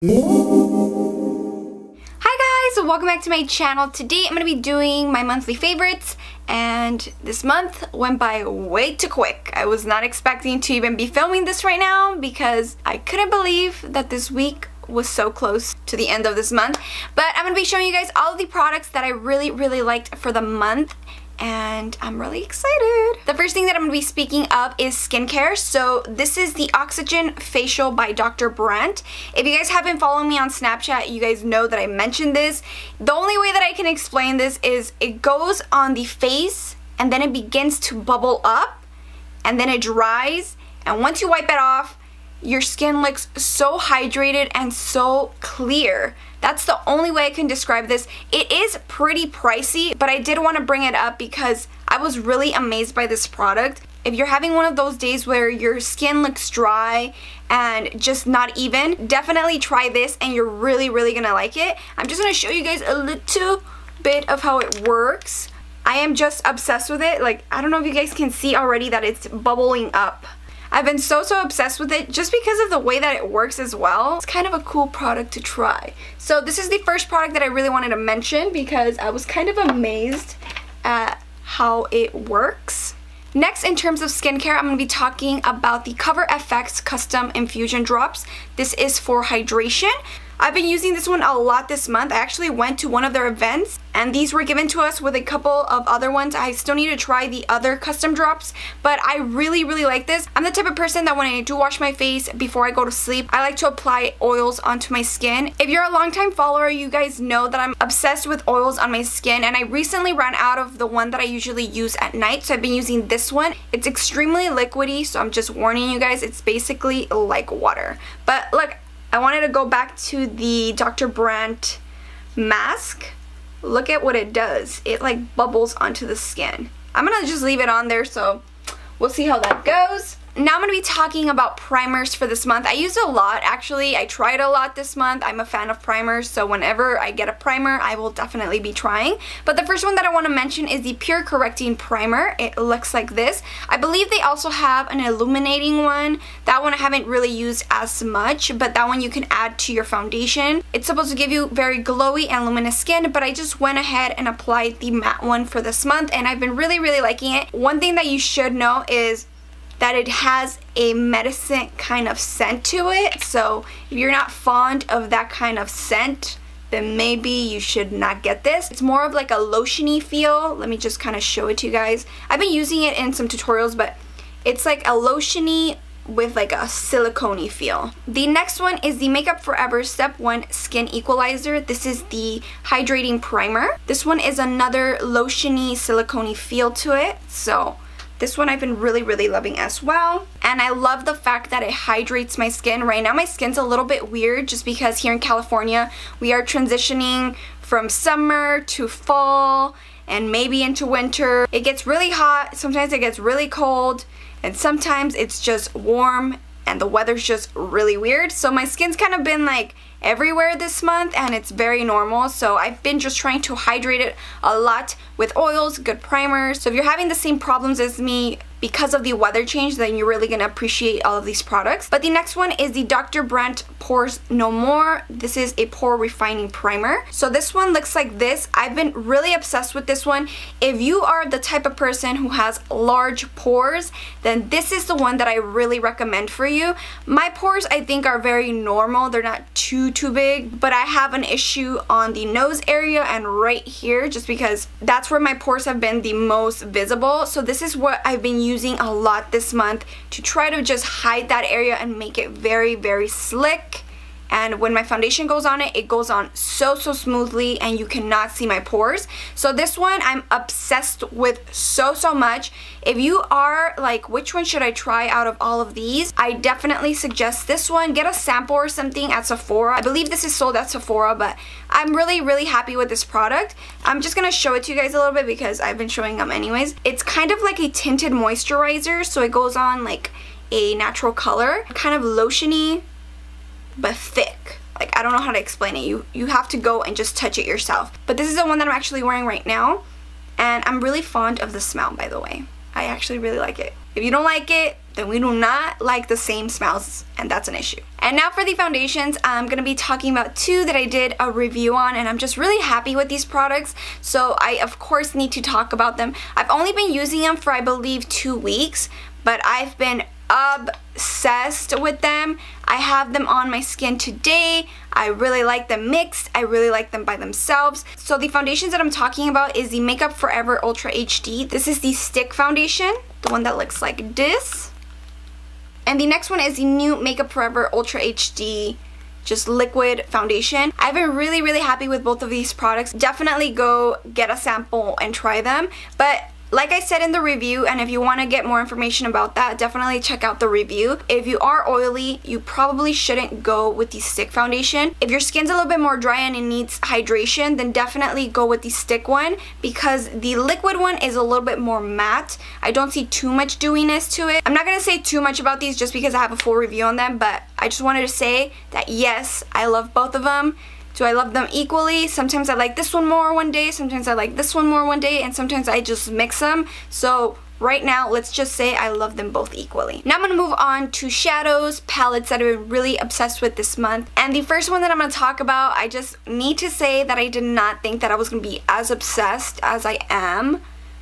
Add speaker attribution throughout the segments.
Speaker 1: Hi guys, welcome back to my channel. Today I'm going to be doing my monthly favorites, and this month went by way too quick. I was not expecting to even be filming this right now because I couldn't believe that this week was so close to the end of this month. But I'm going to be showing you guys all of the products that I really liked for the month, and I'm really excited. The first thing that I'm going to be speaking of is skincare. So this is the Oxygen Facial by Dr. Brandt. If you guys have been following me on Snapchat, you guys know that I mentioned this. The only way that I can explain this is it goes on the face and then it begins to bubble up and then it dries, and once you wipe it off, your skin looks so hydrated and so clear. That's the only way I can describe this. It is pretty pricey, but I did want to bring it up because I was really amazed by this product. If you're having one of those days where your skin looks dry and just not even, definitely try this and you're really gonna like it. I'm just gonna show you guys a little bit of how it works. I am just obsessed with it. Like, I don't know if you guys can see already that it's bubbling up. I've been so obsessed with it just because of the way that it works as well. It's kind of a cool product to try. So this is the first product that I really wanted to mention because I was kind of amazed at how it works. Next, in terms of skincare, I'm going to be talking about the Cover FX Custom Infusion Drops. This is for hydration. I've been using this one a lot this month. I actually went to one of their events and these were given to us with a couple of other ones. I still need to try the other custom drops, but I really like this. I'm the type of person that when I do wash my face before I go to sleep, I like to apply oils onto my skin. If you're a longtime follower, you guys know that I'm obsessed with oils on my skin, and I recently ran out of the one that I usually use at night, so I've been using this one. It's extremely liquidy, so I'm just warning you guys, it's basically like water. But look, I wanted to go back to the Dr. Brandt mask. Look at what it does. It like bubbles onto the skin. I'm gonna just leave it on there, so we'll see how that goes. Now I'm going to be talking about primers for this month. I used a lot, actually. I tried a lot this month. I'm a fan of primers, so whenever I get a primer, I will definitely be trying. But the first one that I want to mention is the Pure Correcting Primer. It looks like this. I believe they also have an illuminating one. That one I haven't really used as much, but that one you can add to your foundation. It's supposed to give you very glowy and luminous skin, but I just went ahead and applied the matte one for this month, and I've been really liking it. One thing that you should know is that it has a medicine kind of scent to it, so if you're not fond of that kind of scent, then maybe you should not get this. It's more of like a lotiony feel. Let me just kind of show it to you guys. I've been using it in some tutorials, but it's like a lotiony with like a silicone-y feel. The next one is the Makeup Forever Step 1 Skin Equalizer. This is the Hydrating Primer. This one is another lotiony, silicone-y feel to it, so this one I've been really loving as well. And I love the fact that it hydrates my skin. Right now my skin's a little bit weird just because here in California we are transitioning from summer to fall and maybe into winter. It gets really hot, sometimes it gets really cold, and sometimes it's just warm and the weather's just really weird. So my skin's kind of been like everywhere this month, and it's very normal. So I've been just trying to hydrate it a lot with oils, good primers. So if you're having the same problems as me because of the weather change, then you're really gonna appreciate all of these products. But the next one is the Dr. Brandt Pores No More. This is a pore refining primer. So this one looks like this. I've been really obsessed with this one. If you are the type of person who has large pores, then this is the one that I really recommend for you. My pores, I think, are very normal. They're not too big, but I have an issue on the nose area and right here just because that's where my pores have been the most visible. So this is what I've been using a lot this month to try to just hide that area and make it very slick. And when my foundation goes on it, it goes on so smoothly and you cannot see my pores. So this one I'm obsessed with so much. If you are like, which one should I try out of all of these? I definitely suggest this one. Get a sample or something at Sephora. I believe this is sold at Sephora, but I'm really happy with this product. I'm just gonna show it to you guys a little bit because I've been showing them anyways. It's kind of like a tinted moisturizer, so it goes on like a natural color, kind of lotiony but thick. Like, I don't know how to explain it. You have to go and just touch it yourself. But this is the one that I'm actually wearing right now, and I'm really fond of the smell, by the way. I actually really like it. If you don't like it, then we do not like the same smells, and that's an issue. And now for the foundations, I'm going to be talking about two that I did a review on, and I'm just really happy with these products, so I of course need to talk about them. I've only been using them for I believe 2 weeks, but I've been obsessed with them. I have them on my skin today. I really like them mixed. I really like them by themselves. So the foundations that I'm talking about is the Makeup Forever Ultra HD. This is the stick foundation, the one that looks like this. And the next one is the new Makeup Forever Ultra HD just liquid foundation. I've been really happy with both of these products. Definitely go get a sample and try them. But like I said in the review, and if you want to get more information about that, definitely check out the review. If you are oily, you probably shouldn't go with the stick foundation. If your skin's a little bit more dry and it needs hydration, then definitely go with the stick one, because the liquid one is a little bit more matte. I don't see too much dewiness to it. I'm not going to say too much about these just because I have a full review on them, but I just wanted to say that yes, I love both of them. Do I love them equally? Sometimes I like this one more one day, sometimes I like this one more one day, and sometimes I just mix them. So right now, let's just say I love them both equally. Now I'm going to move on to shadows, palettes that I've been really obsessed with this month. And the first one that I'm going to talk about, I just need to say that I did not think that I was going to be as obsessed as I am.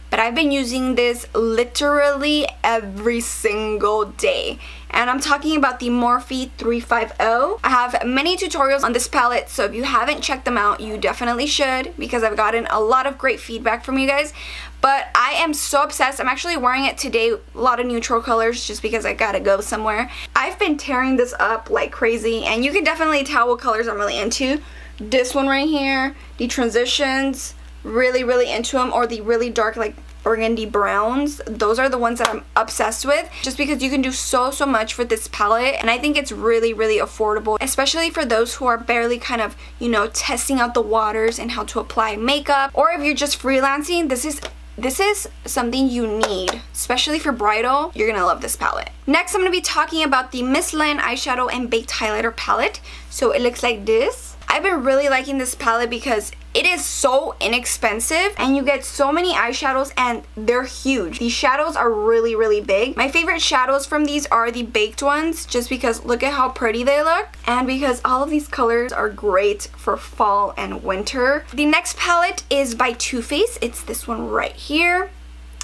Speaker 1: But I've been using this literally every single day. And I'm talking about the Morphe 350. I have many tutorials on this palette, so if you haven't checked them out, you definitely should, because I've gotten a lot of great feedback from you guys. But I am so obsessed. I'm actually wearing it today, a lot of neutral colors, just because I gotta go somewhere. I've been tearing this up like crazy, and you can definitely tell what colors I'm really into. This one right here, the transitions, really into them, or the really dark like burgundy browns. Those are the ones that I'm obsessed with, just because you can do so much with this palette, and I think it's really affordable, especially for those who are barely kind of, you know, testing out the waters and how to apply makeup, or if you're just freelancing. This is something you need, especially for bridal. You're gonna love this palette. Next, I'm gonna be talking about the Miss Lynn eyeshadow and baked highlighter palette. So it looks like this. I've been really liking this palette because it is so inexpensive and you get so many eyeshadows and they're huge. These shadows are really big. My favorite shadows from these are the baked ones, just because look at how pretty they look, and because all of these colors are great for fall and winter. The next palette is by Too Faced. It's this one right here.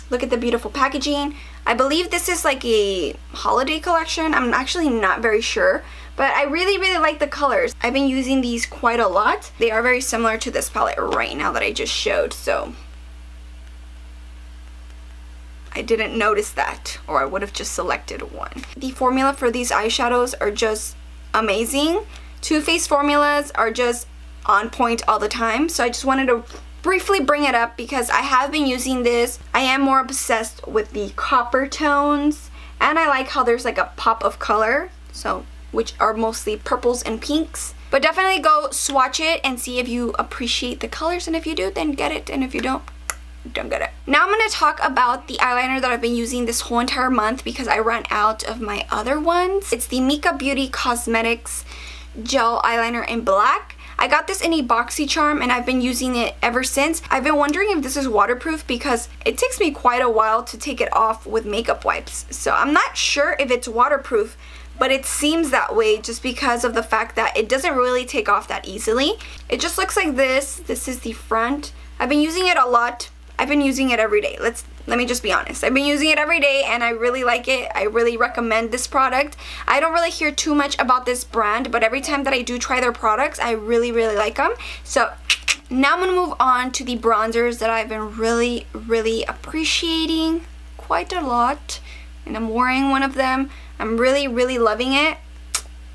Speaker 1: Look at the beautiful packaging. I believe this is like a holiday collection. I'm actually not very sure, but I really like the colors. I've been using these quite a lot. They are very similar to this palette right now that I just showed, so I didn't notice that, or I would have just selected one. The formula for these eyeshadows are just amazing. Too Faced formulas are just on point all the time, so I just wanted to briefly bring it up because I have been using this. I am more obsessed with the copper tones, and I like how there's like a pop of color, so which are mostly purples and pinks. But definitely go swatch it and see if you appreciate the colors, and if you do, then get it, and if you don't get it. Now I'm going to talk about the eyeliner that I've been using this whole entire month because I ran out of my other ones. It's the Mika Beauty Cosmetics Gel Eyeliner in black. I got this in a BoxyCharm and I've been using it ever since. I've been wondering if this is waterproof because it takes me quite a while to take it off with makeup wipes. So I'm not sure if it's waterproof, but it seems that way just because of the fact that it doesn't really take off that easily. It just looks like this. This is the front. I've been using it a lot. I've been using it every day. Let me just be honest. I've been using it every day and I really like it. I really recommend this product. I don't really hear too much about this brand, but every time that I do try their products, I really like them. So now I'm going to move on to the bronzers that I've been really appreciating quite a lot. And I'm wearing one of them. I'm really loving it.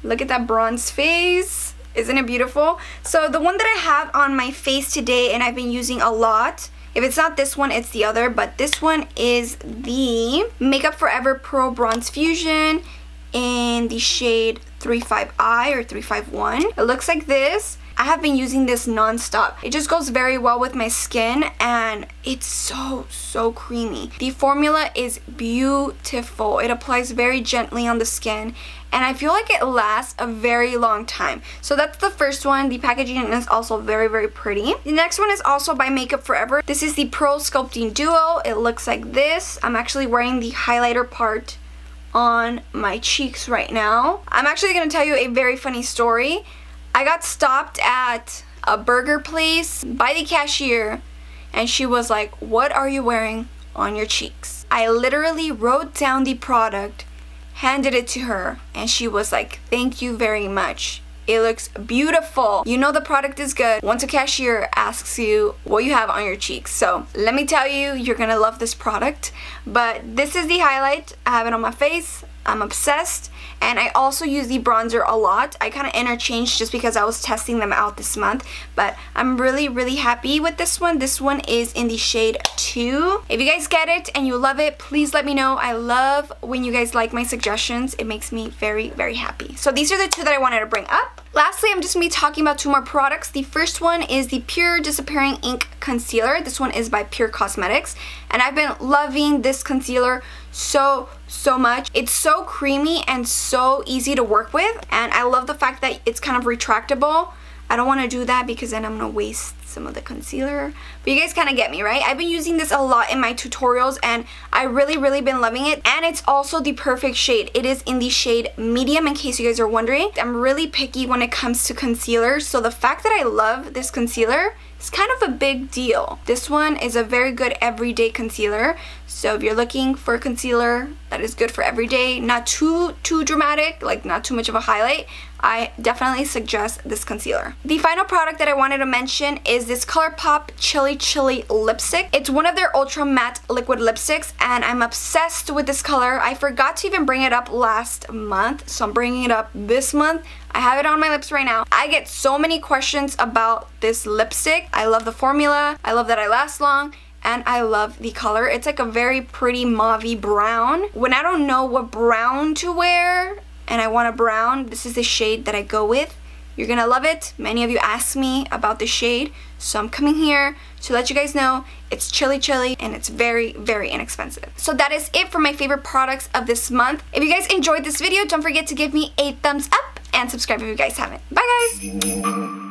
Speaker 1: Look at that bronze face. Isn't it beautiful? So the one that I have on my face today and I've been using a lot, if it's not this one, it's the other, but this one is the Makeup Forever Pro Bronze Fusion in the shade 35i or 351. It looks like this. I have been using this non-stop. It just goes very well with my skin and it's so creamy. The formula is beautiful. It applies very gently on the skin and I feel like it lasts a very long time. So that's the first one. The packaging is also very pretty. The next one is also by Makeup Forever. This is the Pro Sculpting Duo. It looks like this. I'm actually wearing the highlighter part on my cheeks right now. I'm actually going to tell you a very funny story. I got stopped at a burger place by the cashier and she was like, "What are you wearing on your cheeks?" I literally wrote down the product, handed it to her, and she was like, "Thank you very much. It looks beautiful." You know the product is good once a cashier asks you what you have on your cheeks. So let me tell you, you're gonna love this product. But this is the highlight. I have it on my face. I'm obsessed. And I also use the bronzer a lot. I kind of interchanged just because I was testing them out this month. But I'm really happy with this one. This one is in the shade 2. If you guys get it and you love it, please let me know. I love when you guys like my suggestions. It makes me very happy. So these are the 2 that I wanted to bring up. Lastly, I'm just going to be talking about 2 more products. The first one is the Pure Disappearing Ink Concealer. This one is by Pure Cosmetics. And I've been loving this concealer so much. It's so creamy and so easy to work with. And I love the fact that it's kind of retractable. I don't want to do that because then I'm going to waste some of the concealer. But you guys kind of get me, right? I've been using this a lot in my tutorials and I really been loving it. And it's also the perfect shade. It is in the shade medium, in case you guys are wondering. I'm really picky when it comes to concealers. So the fact that I love this concealer is kind of a big deal. This one is a very good everyday concealer. So if you're looking for a concealer that is good for everyday, not too dramatic, like not too much of a highlight, I definitely suggest this concealer. The final product that I wanted to mention is this ColourPop Chilly Chilly lipstick. It's one of their ultra matte liquid lipsticks and I'm obsessed with this color. I forgot to even bring it up last month, so I'm bringing it up this month. I have it on my lips right now. I get so many questions about this lipstick. I love the formula. I love that I last long. And I love the color. It's like a very pretty mauvey brown. When I don't know what brown to wear and I want a brown, this is the shade that I go with. You're gonna love it. Many of you asked me about the shade, so I'm coming here to let you guys know it's chilly and it's very inexpensive. So that is it for my favorite products of this month. If you guys enjoyed this video, don't forget to give me a thumbs up and subscribe if you guys haven't. Bye guys!